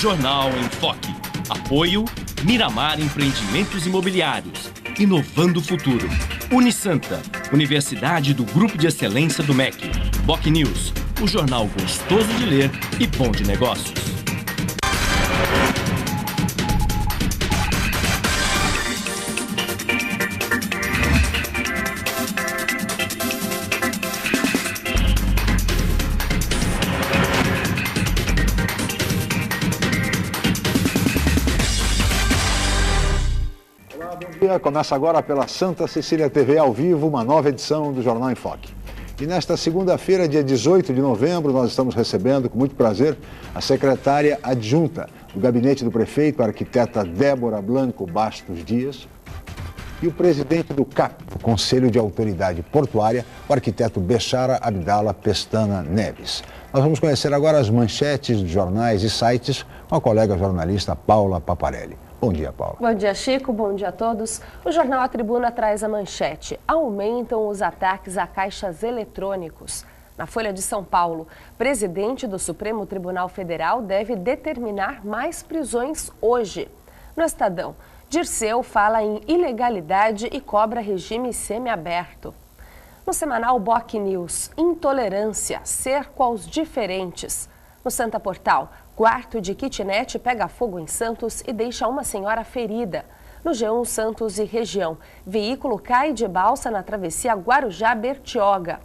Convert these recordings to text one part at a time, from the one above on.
Jornal em Foque. Apoio Miramar Empreendimentos Imobiliários. Inovando o futuro. Unisanta, Universidade do Grupo de Excelência do MEC. Boc News, o jornal gostoso de ler e bom de negócios. Começa agora pela Santa Cecília TV ao vivo, uma nova edição do Jornal em Foque. E nesta segunda-feira, dia 18 de novembro, nós estamos recebendo com muito prazer a secretária adjunta do gabinete do prefeito, a arquiteta Débora Blanco Bastos Dias, e o presidente do CAP, o Conselho de Autoridade Portuária, o arquiteto Bechara Abdala Pestana Neves. Nós vamos conhecer agora as manchetes de jornais e sites com a colega jornalista Paula Paparelli. Bom dia, Paula. Bom dia, Chico. Bom dia a todos. O jornal A Tribuna traz a manchete. Aumentam os ataques a caixas eletrônicos. Na Folha de São Paulo, presidente do Supremo Tribunal Federal deve determinar mais prisões hoje. No Estadão, Dirceu fala em ilegalidade e cobra regime semiaberto. No semanal Boc News, intolerância, cerco aos diferentes. No Santa Portal, quarto de kitnet pega fogo em Santos e deixa uma senhora ferida. No G1 Santos e região, veículo cai de balsa na travessia Guarujá-Bertioga.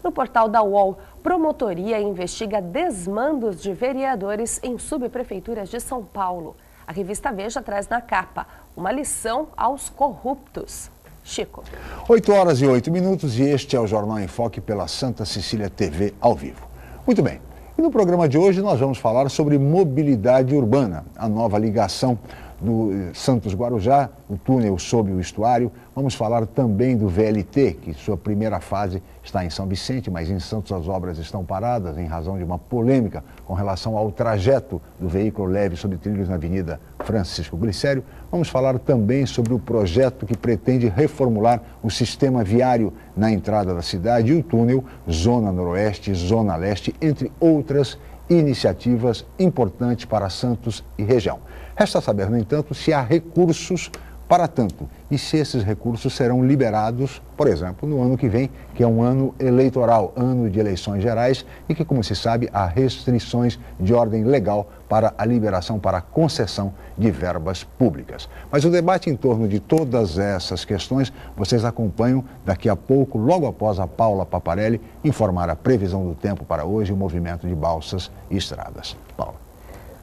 No portal da UOL, promotoria investiga desmandos de vereadores em subprefeituras de São Paulo. A revista Veja traz na capa uma lição aos corruptos. Chico. 8h08 e este é o Jornal em Foque pela Santa Cecília TV ao vivo. Muito bem. E no programa de hoje nós vamos falar sobre mobilidade urbana, a nova ligação do Santos Guarujá, o túnel sob o estuário. Vamos falar também do VLT, que sua primeira fase está em São Vicente, mas em Santos as obras estão paradas em razão de uma polêmica com relação ao trajeto do veículo leve sobre trilhos na Avenida Francisco Glicério. Vamos falar também sobre o projeto que pretende reformular o sistema viário na entrada da cidade e o túnel Zona Noroeste, Zona Leste, entre outras iniciativas importantes para Santos e região. Resta saber, no entanto, se há recursos para tanto e se esses recursos serão liberados, por exemplo, no ano que vem, que é um ano eleitoral, ano de eleições gerais e que, como se sabe, há restrições de ordem legal para a liberação, para a concessão de verbas públicas. Mas o debate em torno de todas essas questões vocês acompanham daqui a pouco, logo após a Paula Paparelli informar a previsão do tempo para hoje e o movimento de balsas e estradas. Paula.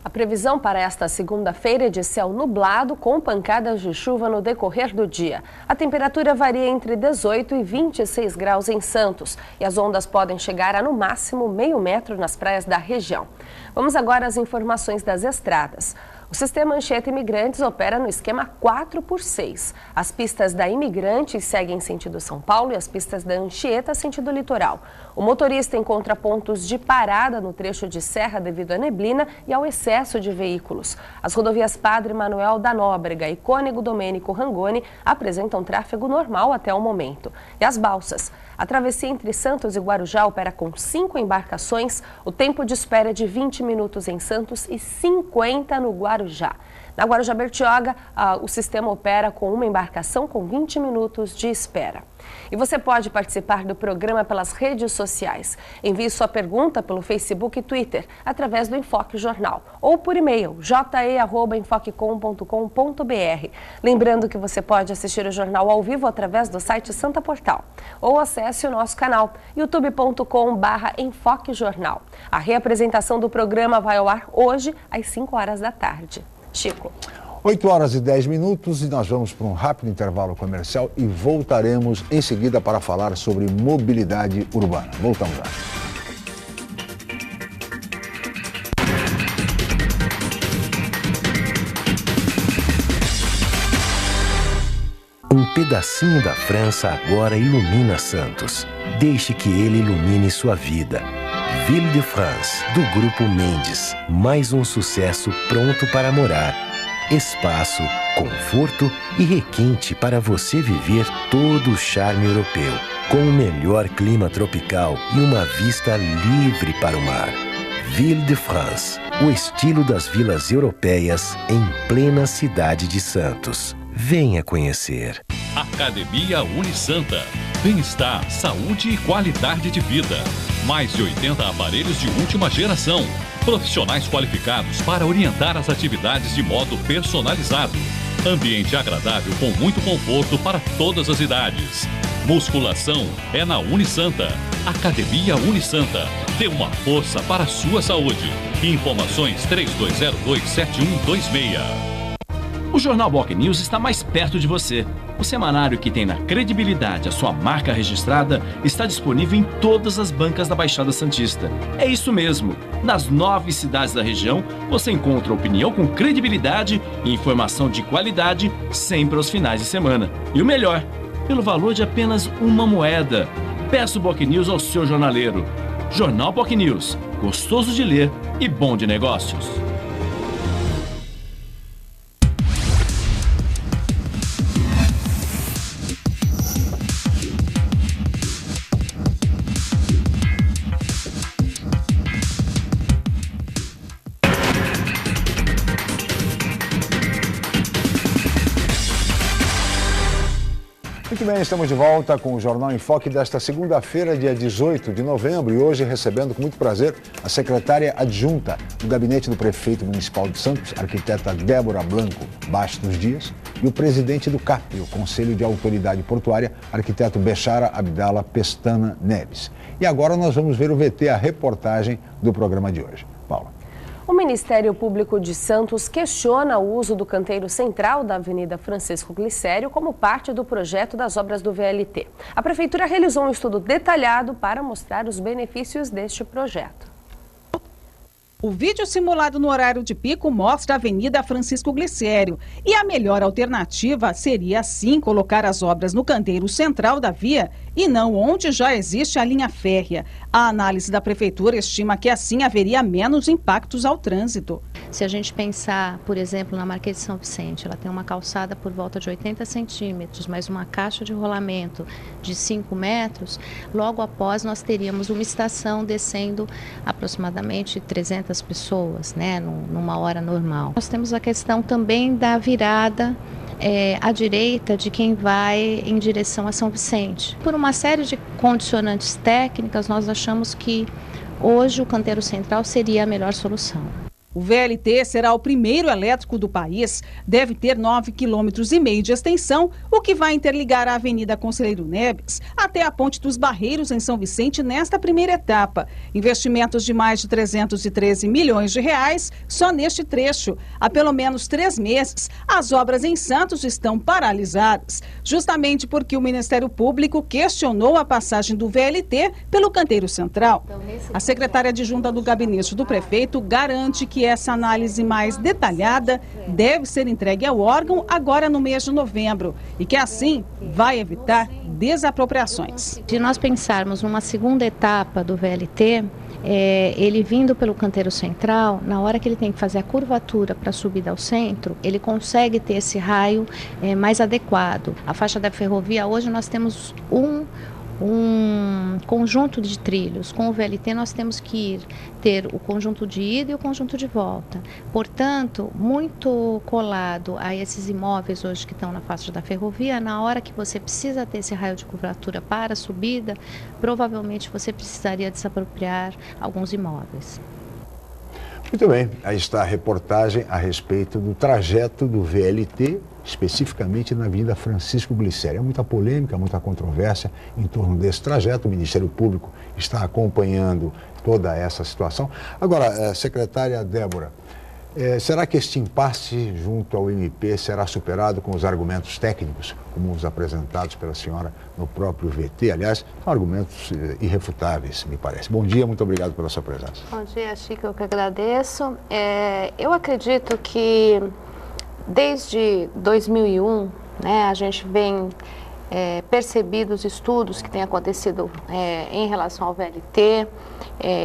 A previsão para esta segunda-feira é de céu nublado com pancadas de chuva no decorrer do dia. A temperatura varia entre 18 e 26 graus em Santos e as ondas podem chegar a no máximo meio metro nas praias da região. Vamos agora às informações das estradas. O sistema Anchieta Imigrantes opera no esquema 4x6. As pistas da Imigrantes seguem sentido São Paulo e as pistas da Anchieta sentido litoral. O motorista encontra pontos de parada no trecho de serra devido à neblina e ao excesso de veículos. As rodovias Padre Manuel da Nóbrega e Cônego Domênico Rangoni apresentam tráfego normal até o momento. E as balsas? A travessia entre Santos e Guarujá opera com 5 embarcações. O tempo de espera é de 20 minutos em Santos e 50 no Guarujá. Na Guarujá-Bertioga, o sistema opera com uma embarcação com 20 minutos de espera. E você pode participar do programa pelas redes sociais. Envie sua pergunta pelo Facebook e Twitter, através do Enfoque Jornal, ou por e-mail, je@enfoquecom.com.br. Lembrando que você pode assistir o jornal ao vivo através do site Santa Portal, ou acesse o nosso canal, youtube.com/enfoquejornal. A reapresentação do programa vai ao ar hoje, às 5 horas da tarde. Chico. 8h10 e nós vamos para um rápido intervalo comercial e voltaremos em seguida para falar sobre mobilidade urbana. Voltamos já. Um pedacinho da França agora ilumina Santos. Deixe que ele ilumine sua vida. Ville de France, do Grupo Mendes. Mais um sucesso pronto para morar. Espaço, conforto e requinte para você viver todo o charme europeu. Com o melhor clima tropical e uma vista livre para o mar. Ville de France, o estilo das vilas europeias em plena cidade de Santos. Venha conhecer. Academia Unisanta. Bem-estar, saúde e qualidade de vida. Mais de 80 aparelhos de última geração. Profissionais qualificados para orientar as atividades de modo personalizado. Ambiente agradável com muito conforto para todas as idades. Musculação é na Unisanta. Academia Unisanta. Dê uma força para a sua saúde. Informações 3202-7126. O Jornal Boc News está mais perto de você. O semanário que tem na credibilidade a sua marca registrada está disponível em todas as bancas da Baixada Santista. É isso mesmo. Nas 9 cidades da região, você encontra opinião com credibilidade e informação de qualidade sempre aos finais de semana. E o melhor, pelo valor de apenas uma moeda. Peça o Boc News ao seu jornaleiro. Jornal Boc News. Gostoso de ler e bom de negócios. Muito bem, estamos de volta com o Jornal em Foque desta segunda-feira, dia 18 de novembro, e hoje recebendo com muito prazer a secretária adjunta do gabinete do prefeito municipal de Santos, arquiteta Débora Blanco Bastos Dias, e o presidente do CAP, o Conselho de Autoridade Portuária, arquiteto Bechara Abdala Pestana Neves. E agora nós vamos ver o VT, a reportagem do programa de hoje. Paula. O Ministério Público de Santos questiona o uso do canteiro central da Avenida Francisco Glicério como parte do projeto das obras do VLT. A Prefeitura realizou um estudo detalhado para mostrar os benefícios deste projeto. O vídeo simulado no horário de pico mostra a Avenida Francisco Glicério. E a melhor alternativa seria, sim, colocar as obras no canteiro central da via e não onde já existe a linha férrea. A análise da Prefeitura estima que assim haveria menos impactos ao trânsito. Se a gente pensar, por exemplo, na Marquês de São Vicente, ela tem uma calçada por volta de 80 centímetros, mais uma caixa de rolamento de 5 metros, logo após nós teríamos uma estação descendo aproximadamente 300 pessoas, né, numa hora normal. Nós temos a questão também da virada à direita de quem vai em direção a São Vicente. Por uma série de condicionantes técnicas, nós achamos que hoje o canteiro central seria a melhor solução. O VLT será o primeiro elétrico do país, deve ter 9,5 km de extensão, o que vai interligar a Avenida Conselheiro Neves até a Ponte dos Barreiros em São Vicente nesta primeira etapa. Investimentos de mais de 313 milhões de reais só neste trecho. Há pelo menos 3 meses, as obras em Santos estão paralisadas, justamente porque o Ministério Público questionou a passagem do VLT pelo canteiro central. A secretária adjunta do gabinete do prefeito garante que essa análise mais detalhada deve ser entregue ao órgão agora no mês de novembro e que assim vai evitar desapropriações. Se nós pensarmos numa segunda etapa do VLT, ele vindo pelo canteiro central, na hora que ele tem que fazer a curvatura para subir ao centro, ele consegue ter esse raio mais adequado. A faixa da ferrovia, hoje nós temos um conjunto de trilhos. Com o VLT nós temos que ter o conjunto de ida e o conjunto de volta. Portanto, muito colado a esses imóveis hoje que estão na faixa da ferrovia, na hora que você precisa ter esse raio de curvatura para a subida, provavelmente você precisaria desapropriar alguns imóveis. Muito bem, aí está a reportagem a respeito do trajeto do VLT, especificamente na Avenida Francisco Glicério. Há muita polêmica, muita controvérsia em torno desse trajeto. O Ministério Público está acompanhando toda essa situação. Agora, secretária Débora, será que este impasse junto ao MP será superado com os argumentos técnicos, como os apresentados pela senhora no próprio VT? Aliás, são argumentos irrefutáveis, me parece. Bom dia, muito obrigado pela sua presença. Bom dia, Chico, eu que agradeço. Eu acredito que desde 2001, né, a gente vem percebido os estudos que têm acontecido em relação ao VLT.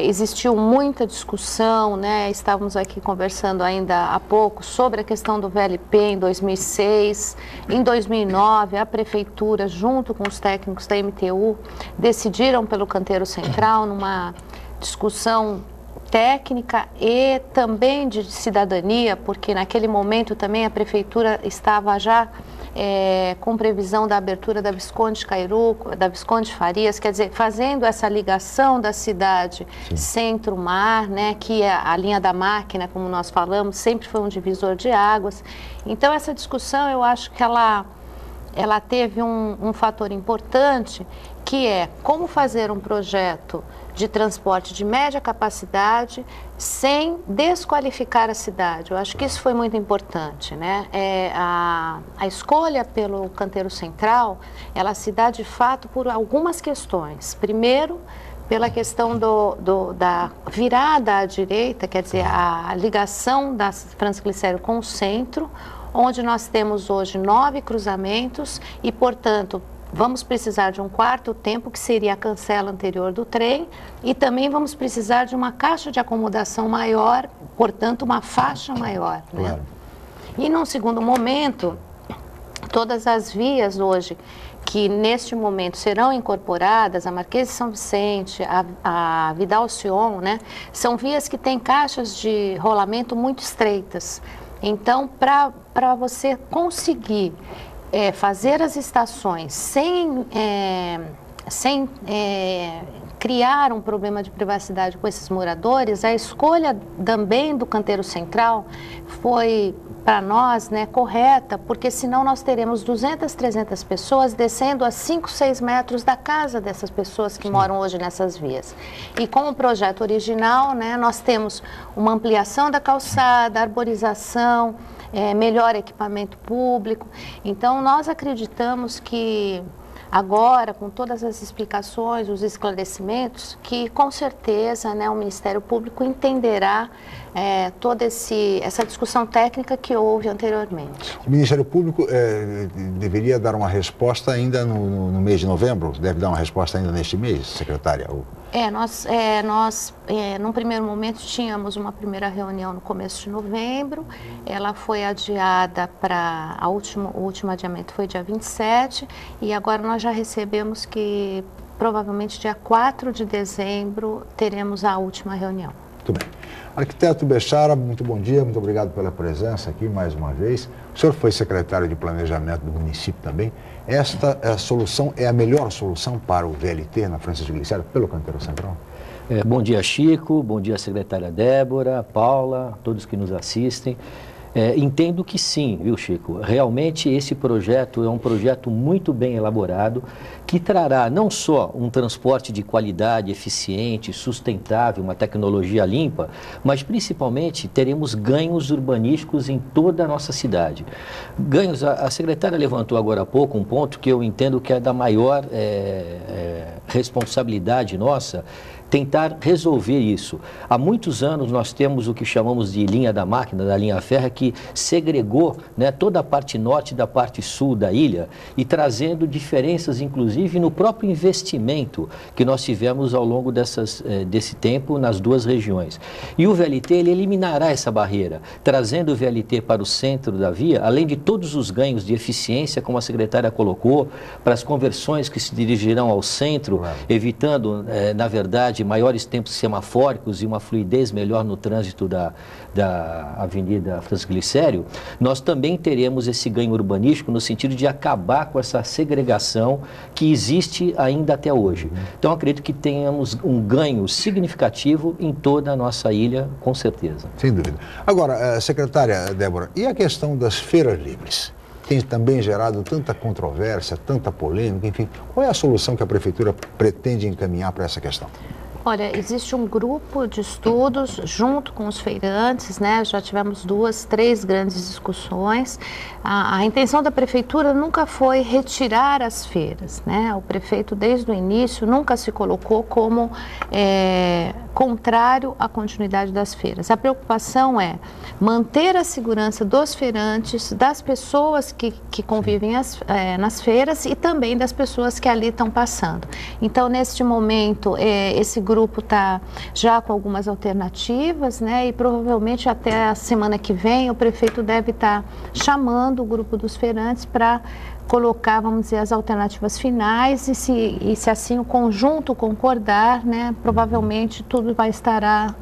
Existiu muita discussão, né? Estávamos aqui conversando ainda há pouco sobre a questão do VLP em 2006. Em 2009, a Prefeitura, junto com os técnicos da MTU, decidiram pelo canteiro central, numa discussão técnica e também de cidadania, porque naquele momento também a prefeitura estava já com previsão da abertura da Visconde Cairuco, da Visconde Farias, quer dizer, fazendo essa ligação da cidade centro-mar, né, que é a linha da máquina, como nós falamos, sempre foi um divisor de águas. Então, essa discussão, eu acho que ela teve um fator importante, que é como fazer um projeto de transporte de média capacidade sem desqualificar a cidade. Eu acho que isso foi muito importante, né? A escolha pelo canteiro central, ela se dá de fato por algumas questões. Primeiro, pela questão da virada à direita, quer dizer, a ligação da França Glicério com o centro, onde nós temos hoje 9 cruzamentos e, portanto, vamos precisar de um quarto tempo, que seria a cancela anterior do trem, e também vamos precisar de uma caixa de acomodação maior, portanto, uma faixa maior. Claro. Né? E, num segundo momento, todas as vias hoje que, neste momento, serão incorporadas, a Marquês de São Vicente, a Vidal-Sion, né, são vias que têm caixas de rolamento muito estreitas. Então, para você conseguir fazer as estações sem criar um problema de privacidade com esses moradores, a escolha também do canteiro central foi, para nós, né, correta, porque senão nós teremos 200, 300 pessoas descendo a 5, 6 metros da casa dessas pessoas que moram hoje nessas vias. E com o projeto original, né, nós temos uma ampliação da calçada, arborização, melhor equipamento público. Então, nós acreditamos que agora, com todas as explicações, os esclarecimentos, que com certeza, né, o Ministério Público entenderá toda essa discussão técnica que houve anteriormente. O Ministério Público deveria dar uma resposta ainda no mês de novembro? Deve dar uma resposta ainda neste mês, secretária? Nós num primeiro momento, tínhamos uma primeira reunião no começo de novembro, ela foi adiada para, o último adiamento foi dia 27, e agora nós já recebemos que provavelmente dia 4 de dezembro teremos a última reunião. Muito bem. Arquiteto Bechara, muito bom dia, muito obrigado pela presença aqui mais uma vez. O senhor foi secretário de Planejamento do município também. Esta solução é a melhor solução para o VLT na Francisco Glicério, pelo canteiro central? Bom dia, Chico, bom dia, secretária Débora, Paula, todos que nos assistem. Entendo que sim, viu, Chico? Realmente esse projeto é um projeto muito bem elaborado, que trará não só um transporte de qualidade, eficiente, sustentável, uma tecnologia limpa, mas principalmente teremos ganhos urbanísticos em toda a nossa cidade. Ganhos, a secretária levantou agora há pouco um ponto que eu entendo que é da maior responsabilidade nossa, tentar resolver isso. Há muitos anos nós temos o que chamamos de linha da máquina, da linha férrea, que segregou, né, toda a parte norte da parte sul da ilha e trazendo diferenças, inclusive, no próprio investimento que nós tivemos ao longo desse tempo nas duas regiões. E o VLT, ele eliminará essa barreira, trazendo o VLT para o centro da via, além de todos os ganhos de eficiência, como a secretária colocou, para as conversões que se dirigirão ao centro, evitando, na verdade, maiores tempos semafóricos e uma fluidez melhor no trânsito da Avenida Francisco Glicério, nós também teremos esse ganho urbanístico no sentido de acabar com essa segregação que existe ainda até hoje. Então, acredito que tenhamos um ganho significativo em toda a nossa ilha, com certeza. Sem dúvida. Agora, secretária Débora, e a questão das feiras livres? Tem também gerado tanta controvérsia, tanta polêmica, enfim. Qual é a solução que a Prefeitura pretende encaminhar para essa questão? Olha, existe um grupo de estudos junto com os feirantes, né? Já tivemos 2, 3 grandes discussões. A intenção da prefeitura nunca foi retirar as feiras, né? O prefeito, desde o início, nunca se colocou como contrário à continuidade das feiras. A preocupação é manter a segurança dos feirantes, das pessoas que convivem nas feiras e também das pessoas que ali estão passando. Então, neste momento, esse grupo está já com algumas alternativas, né? E provavelmente até a semana que vem o prefeito deve estar chamando o grupo dos feirantes para colocar, vamos dizer, as alternativas finais e se assim o conjunto concordar, né, provavelmente tudo vai estar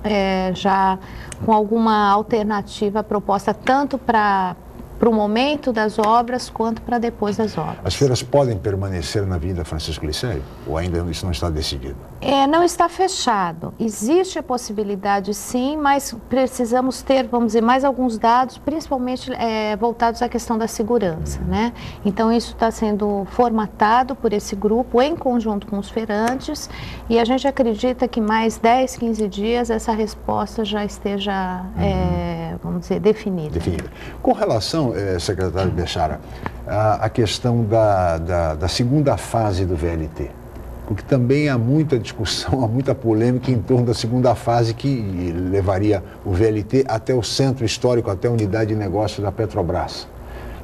já com alguma alternativa proposta tanto para o momento das obras quanto para depois das obras. As feiras podem permanecer na Avenida Francisco Glicério ou ainda isso não está decidido? Não está fechado. Existe a possibilidade sim, mas precisamos ter, vamos dizer, mais alguns dados, principalmente voltados à questão da segurança, né? Então isso está sendo formatado por esse grupo em conjunto com os feirantes e a gente acredita que mais 10, 15 dias essa resposta já esteja, vamos dizer, definida. Com relação, secretário Bechara, a questão da segunda fase do VLT, porque também há muita discussão, há muita polêmica em torno da segunda fase que levaria o VLT até o centro histórico, até a unidade de negócio da Petrobras,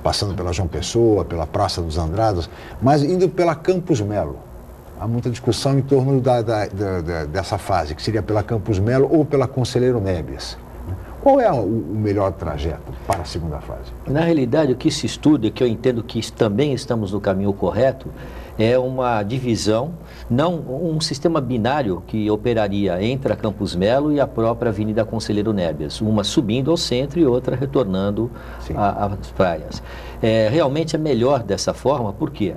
passando pela João Pessoa, pela Praça dos Andradas, mas indo pela Campos Melo. Há muita discussão em torno dessa fase, que seria pela Campos Melo ou pela Conselheiro Nebias. Qual é o melhor trajeto para a segunda fase? Na realidade, o que se estuda, que eu entendo que também estamos no caminho correto, é uma divisão, não um sistema binário que operaria entre a Campos Melo e a própria Avenida Conselheiro Nebias, uma subindo ao centro e outra retornando às praias. Realmente é melhor dessa forma, porque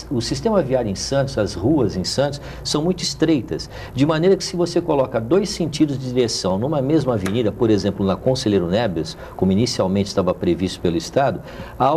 o sistema viário em Santos, as ruas em Santos, são muito estreitas, de maneira que se você coloca 2 sentidos de direção numa mesma avenida, por exemplo, na Conselheiro Nebias, como inicialmente estava previsto pelo Estado, há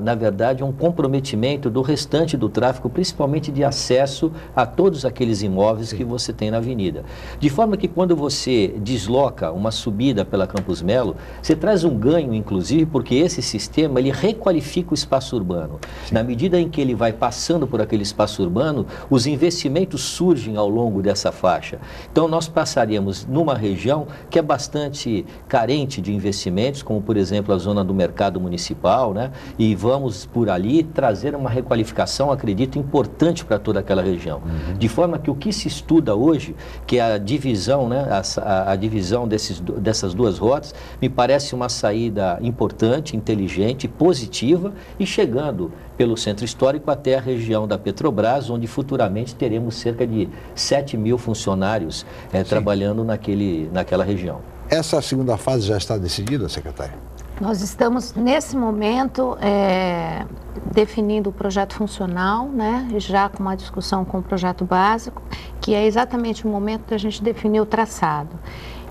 na verdade, um comprometimento do restante do tráfego, principalmente de acesso a todos aqueles imóveis que você tem na avenida. De forma que quando você desloca uma subida pela Campos Melo, você traz um ganho, inclusive, porque esse sistema, ele requalifica o espaço urbano. Na medida em que ele vai passando por aquele espaço urbano, os investimentos surgem ao longo dessa faixa. Então, nós passaríamos numa região que é bastante carente de investimentos, como, por exemplo, a zona do mercado municipal, né? E vamos por ali trazer uma requalificação, acredito, importante para toda aquela região. De forma que o que se estuda hoje, que é a divisão, né, a divisão dessas 2 rotas, me parece uma saída importante, inteligente, positiva e chegando pelo centro histórico até a região da Petrobras, onde futuramente teremos cerca de 7.000 funcionários trabalhando naquela região. Essa segunda fase já está decidida, secretário? Nós estamos, nesse momento, definindo o projeto funcional, né, já com uma discussão com o projeto básico, que é exatamente o momento da gente definir o traçado.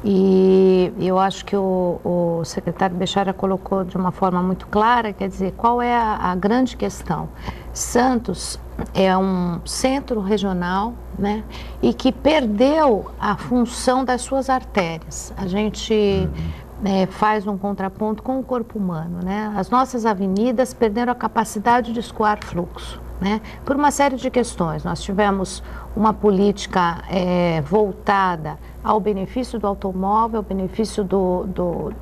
E eu acho que o secretário Bechara colocou de uma forma muito clara, quer dizer, qual é a grande questão? Santos é um centro regional, né, e que perdeu a função das suas artérias. A gente faz um contraponto com o corpo humano, né? As nossas avenidas perderam a capacidade de escoar fluxo, né? Por uma série de questões. Nós tivemos uma política voltada ao benefício do automóvel, ao benefício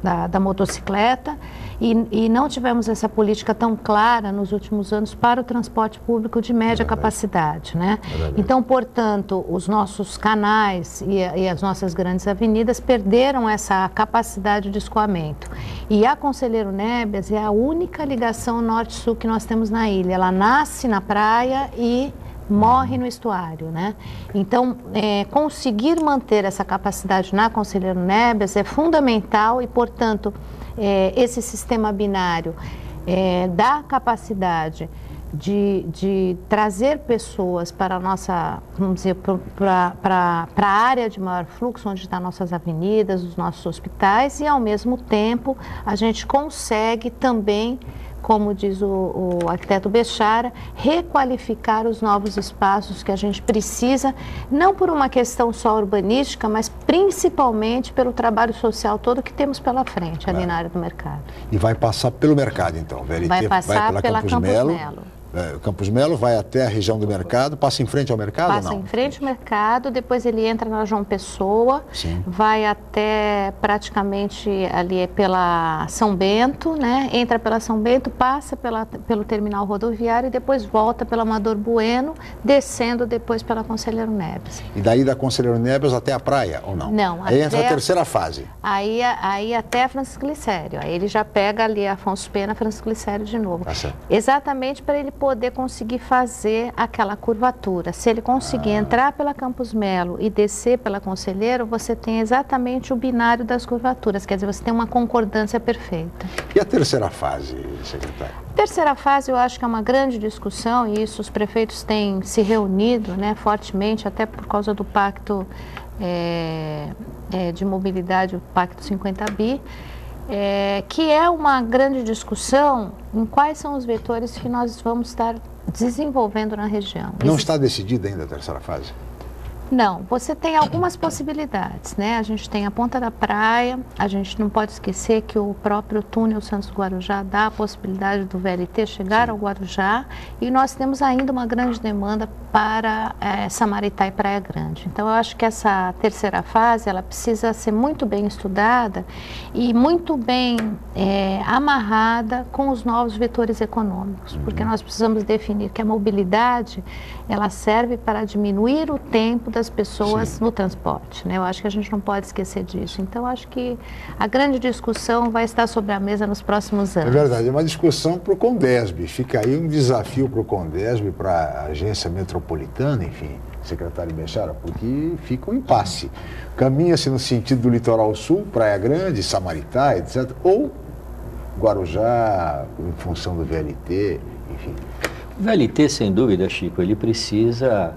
da motocicleta e não tivemos essa política tão clara nos últimos anos para o transporte público de média capacidade, né? Então, portanto, os nossos canais e as nossas grandes avenidas perderam essa capacidade de escoamento. E a Conselheiro Nebias é a única ligação norte-sul que nós temos na ilha. Ela nasce na praia e morre no estuário, né? Então, conseguir manter essa capacidade na Conselheiro Nebias é fundamental e, portanto, esse sistema binário dá capacidade de trazer pessoas para a nossa, vamos dizer, para a área de maior fluxo, onde estão nossas avenidas, os nossos hospitais, e ao mesmo tempo a gente consegue também, como diz o arquiteto Bechara, requalificar os novos espaços que a gente precisa, não por uma questão só urbanística, mas principalmente pelo trabalho social todo que temos pela frente, ali na área do mercado. E vai passar pelo mercado, então? VLT vai passar pela Campos Melo. Campos Melo vai até a região do mercado, passa em frente ao mercado ou não? Passa em frente ao mercado, depois ele entra na João Pessoa, vai até praticamente ali pela São Bento, né? Entra pela São Bento, passa pelo terminal rodoviário e depois volta pela Amador Bueno, descendo depois pela Conselheiro Nebias. E daí da Conselheiro Nebias até a praia, ou não? Não. Aí entra a terceira fase. Aí até Francisco Glicério. Aí ele já pega ali Afonso Pena, Francisco Glicério de novo. Tá certo. Exatamente para ele poder conseguir fazer aquela curvatura. Se ele conseguir entrar pela Campos Melo e descer pela Conselheiro, você tem exatamente o binário das curvaturas, quer dizer, você tem uma concordância perfeita. E a terceira fase, secretária? Terceira fase, eu acho que é uma grande discussão, e isso os prefeitos têm se reunido, né, fortemente, até por causa do pacto de mobilidade, o Pacto 50 Bi, que é uma grande discussão em quais são os vetores que nós vamos estar desenvolvendo na região. Não está decidida ainda a terceira fase? Não, você tem algumas possibilidades, né? A gente tem a Ponta da Praia, a gente não pode esquecer que o próprio túnel Santos-Guarujá dá a possibilidade do VLT chegar ao Guarujá, e nós temos ainda uma grande demanda para Samaritá e Praia Grande. Então, eu acho que essa terceira fase, ela precisa ser muito bem estudada e muito bem amarrada com os novos vetores econômicos, porque nós precisamos definir que a mobilidade, ela serve para diminuir o tempo das pessoas no transporte, né? Eu acho que a gente não pode esquecer disso. Então, acho que a grande discussão vai estar sobre a mesa nos próximos anos. É verdade, é uma discussão para o Condesb. Fica aí um desafio para o Condesb, para a agência metropolitana, enfim, secretário Bechara, porque fica um impasse. Caminha-se no sentido do litoral sul, Praia Grande, Samaritá, etc., ou Guarujá, em função do VLT, enfim. O VLT, sem dúvida, Chico, ele precisa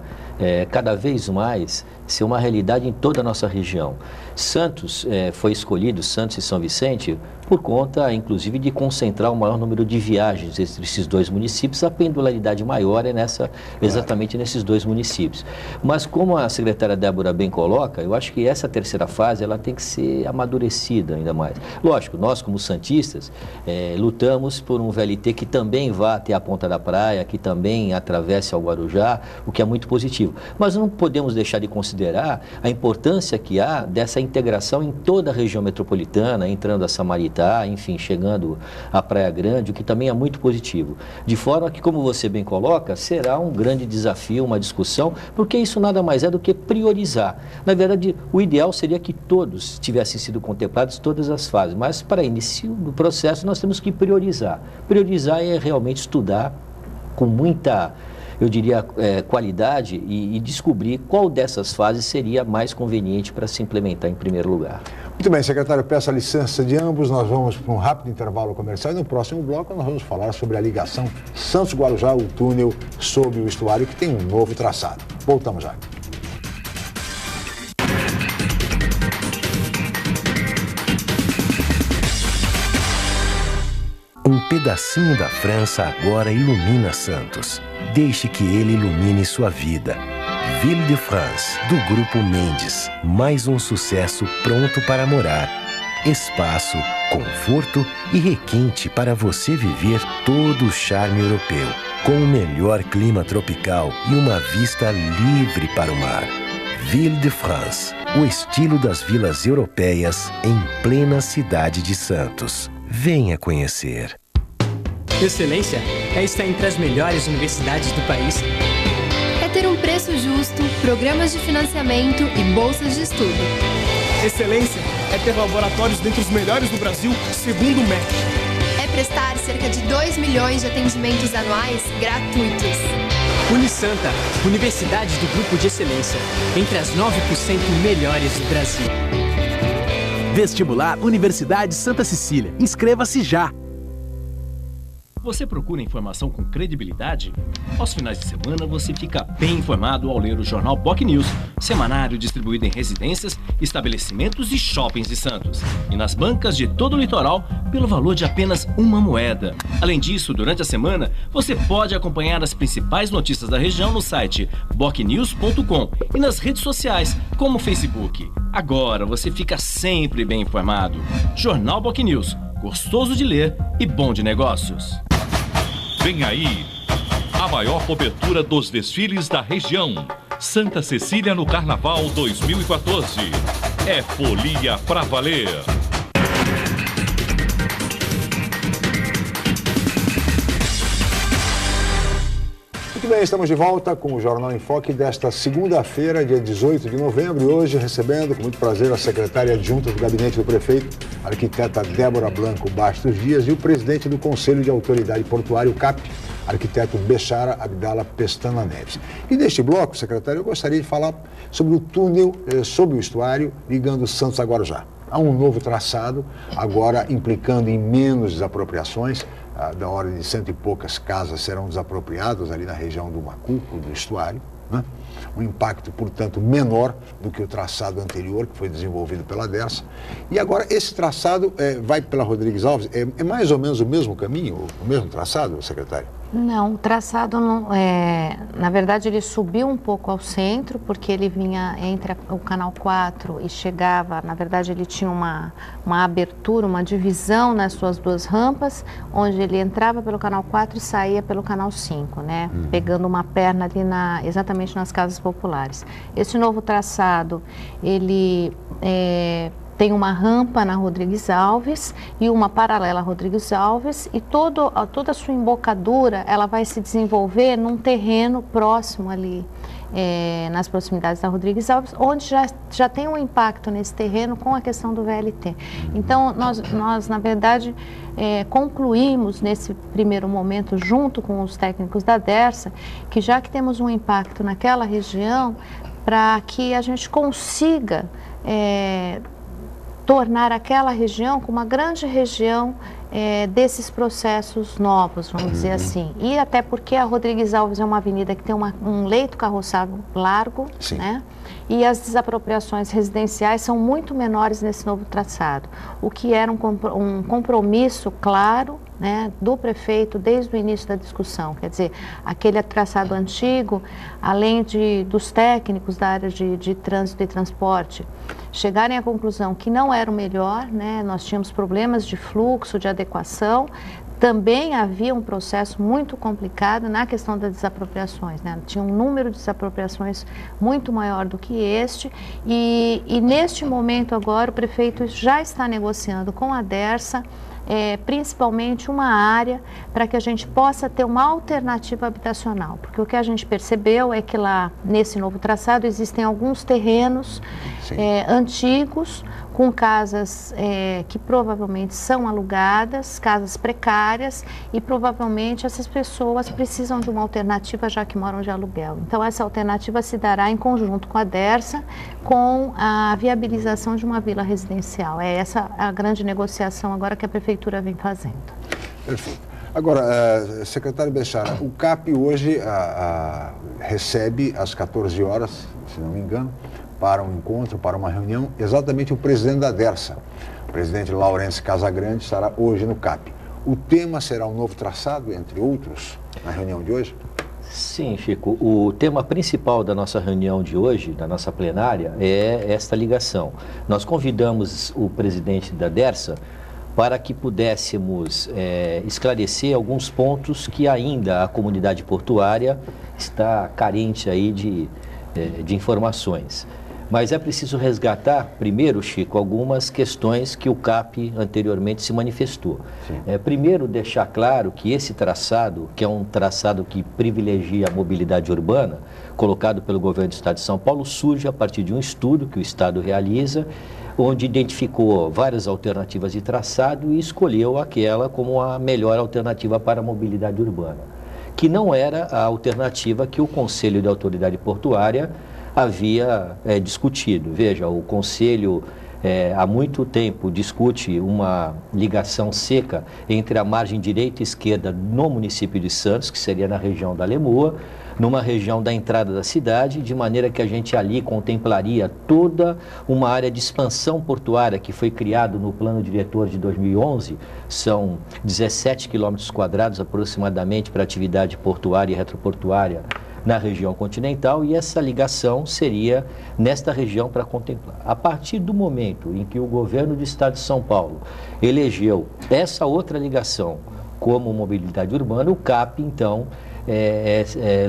cada vez mais ser uma realidade em toda a nossa região. Santos foi escolhido, Santos e São Vicente, por conta, inclusive, de concentrar o maior número de viagens entre esses dois municípios. A pendularidade maior é exatamente nesses dois municípios. Mas, como a secretária Débora bem coloca, eu acho que essa terceira fase ela tem que ser amadurecida ainda mais. Lógico, nós, como santistas, lutamos por um VLT que também vá até a Ponta da Praia, que também atravesse ao Guarujá, o que é muito positivo. Mas não podemos deixar de considerar a importância que há dessa integração em toda a região metropolitana, entrando a Samaritá, enfim, chegando à Praia Grande, o que também é muito positivo. De forma que, como você bem coloca, será um grande desafio, uma discussão, porque isso nada mais é do que priorizar. Na verdade, o ideal seria que todos tivessem sido contemplados, todas as fases, mas para início do processo nós temos que priorizar. Priorizar é realmente estudar com muita, eu diria, qualidade e descobrir qual dessas fases seria mais conveniente para se implementar em primeiro lugar. Muito bem, secretário, peço a licença de ambos. Nós vamos para um rápido intervalo comercial e no próximo bloco nós vamos falar sobre a ligação Santos-Guarujá, o túnel sob o estuário, que tem um novo traçado. Voltamos já. Um pedacinho da França agora ilumina Santos. Deixe que ele ilumine sua vida. Ville de France, do Grupo Mendes. Mais um sucesso pronto para morar. Espaço, conforto e requinte para você viver todo o charme europeu. Com o melhor clima tropical e uma vista livre para o mar. Ville de France, o estilo das vilas europeias em plena cidade de Santos. Venha conhecer. Excelência é estar entre as melhores universidades do país. É ter um preço justo, programas de financiamento e bolsas de estudo. Excelência é ter laboratórios dentre os melhores do Brasil, segundo o MEC. É prestar cerca de 2 milhões de atendimentos anuais gratuitos. Unisanta, Universidade do Grupo de Excelência, entre as 9% melhores do Brasil. Vestibular Universidade Santa Cecília. Inscreva-se já! Você procura informação com credibilidade? Aos finais de semana você fica bem informado ao ler o jornal BocNews, semanário distribuído em residências, estabelecimentos e shoppings de Santos. E nas bancas de todo o litoral, pelo valor de apenas uma moeda. Além disso, durante a semana, você pode acompanhar as principais notícias da região no site bocnews.com e nas redes sociais, como o Facebook. Agora você fica sempre bem informado. Jornal BocNews, gostoso de ler e bom de negócios. Vem aí a maior cobertura dos desfiles da região. Santa Cecília no Carnaval 2014. É folia pra valer. Muito bem, estamos de volta com o Jornal em Foque desta segunda-feira, dia 18 de novembro, e hoje recebendo com muito prazer a secretária adjunta do gabinete do prefeito, a arquiteta Débora Blanco Bastos Dias, e o presidente do Conselho de Autoridade Portuária, o CAP, arquiteto Bechara Abdala Pestana Neves. E neste bloco, secretário, eu gostaria de falar sobre o túnel sob o estuário ligando Santos a Guarujá. Há um novo traçado, agora implicando em menos desapropriações, da ordem de 100 e poucas casas serão desapropriadas ali na região do Macuco, do estuário, né? Um impacto, portanto, menor do que o traçado anterior, que foi desenvolvido pela Dersa. E agora esse traçado vai pela Rodrigues Alves, é mais ou menos o mesmo caminho, o mesmo traçado, secretário? Não, o traçado, não, na verdade, ele subiu um pouco ao centro, porque ele vinha entre o Canal 4 e chegava, na verdade, ele tinha uma abertura, uma divisão nas suas duas rampas, onde ele entrava pelo Canal 4 e saía pelo Canal 5, né? Pegando uma perna ali exatamente nas casas populares. Esse novo traçado, ele tem uma rampa na Rodrigues Alves e uma paralela à Rodrigues Alves, e toda a sua embocadura ela vai se desenvolver num terreno próximo ali, nas proximidades da Rodrigues Alves, onde já tem um impacto nesse terreno com a questão do VLT. Então, nós na verdade, concluímos nesse primeiro momento, junto com os técnicos da Dersa, que já que temos um impacto naquela região, para que a gente consiga tornar aquela região como uma grande região desses processos novos, vamos dizer assim. E até porque a Rodrigues Alves é uma avenida que tem um leito carroçável largo, né? E as desapropriações residenciais são muito menores nesse novo traçado, o que era um compromisso claro, né, do prefeito desde o início da discussão. Quer dizer, aquele traçado antigo, além dos técnicos da área de trânsito e transporte chegarem à conclusão que não era o melhor, né, nós tínhamos problemas de fluxo, de adequação. Também havia um processo muito complicado na questão das desapropriações, né? Tinha um número de desapropriações muito maior do que este, e neste momento agora o prefeito já está negociando com a Dersa, principalmente uma área para que a gente possa ter uma alternativa habitacional, porque o que a gente percebeu é que lá nesse novo traçado existem alguns terrenos antigos, com casas que provavelmente são alugadas, casas precárias, e provavelmente essas pessoas precisam de uma alternativa, já que moram de aluguel. Então essa alternativa se dará em conjunto com a Dersa, com a viabilização de uma vila residencial. É essa a grande negociação agora que a Prefeitura vem fazendo. Perfeito. Agora, secretário Bechara, o CAP hoje recebe às 14 horas, se não me engano, para um encontro, para uma reunião, exatamente o presidente da Dersa, o presidente Laurence Casagrande, estará hoje no CAP. O tema será um novo traçado, entre outros, na reunião de hoje? Sim, Chico. O tema principal da nossa reunião de hoje, da nossa plenária, é esta ligação. Nós convidamos o presidente da Dersa para que pudéssemos esclarecer alguns pontos que ainda a comunidade portuária está carente aí de informações. Mas é preciso resgatar, primeiro, Chico, algumas questões que o CAP anteriormente se manifestou. Primeiro, deixar claro que esse traçado, que é um traçado que privilegia a mobilidade urbana, colocado pelo governo do Estado de São Paulo, surge a partir de um estudo que o Estado realiza, onde identificou várias alternativas de traçado e escolheu aquela como a melhor alternativa para a mobilidade urbana, que não era a alternativa que o Conselho de Autoridade Portuária havia discutido. Veja, o Conselho há muito tempo discute uma ligação seca entre a margem direita e esquerda no município de Santos, que seria na região da Lemoa, numa região da entrada da cidade, de maneira que a gente ali contemplaria toda uma área de expansão portuária que foi criado no plano diretor de 2011, são 17 quilômetros quadrados aproximadamente para atividade portuária e retroportuária na região continental, e essa ligação seria nesta região para contemplar. A partir do momento em que o governo do Estado de São Paulo elegeu essa outra ligação como mobilidade urbana, o CAP, então,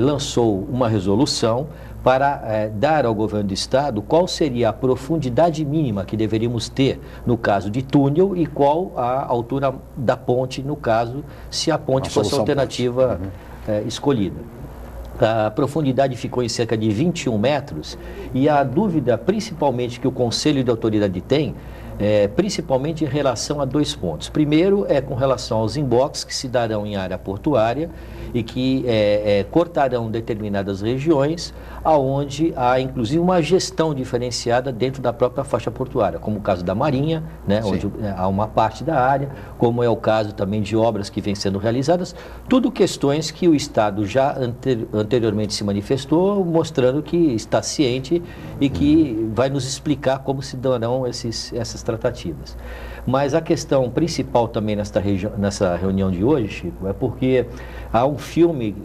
lançou uma resolução para dar ao governo do Estado qual seria a profundidade mínima que deveríamos ter no caso de túnel e qual a altura da ponte, no caso, se a ponte fosse a alternativa escolhida. A profundidade ficou em cerca de 21 metros e a dúvida, principalmente, que o Conselho de Autoridade tem principalmente em relação a 2 pontos. Primeiro é com relação aos inbox que se darão em área portuária e que cortarão determinadas regiões, aonde há inclusive uma gestão diferenciada dentro da própria faixa portuária, como o caso da Marinha, né, onde há uma parte da área, como é o caso também de obras que vêm sendo realizadas, tudo questões que o Estado já anteriormente se manifestou, mostrando que está ciente e que vai nos explicar como se darão essas tratativas. Mas a questão principal também nessa reunião de hoje, Chico, é porque há um filme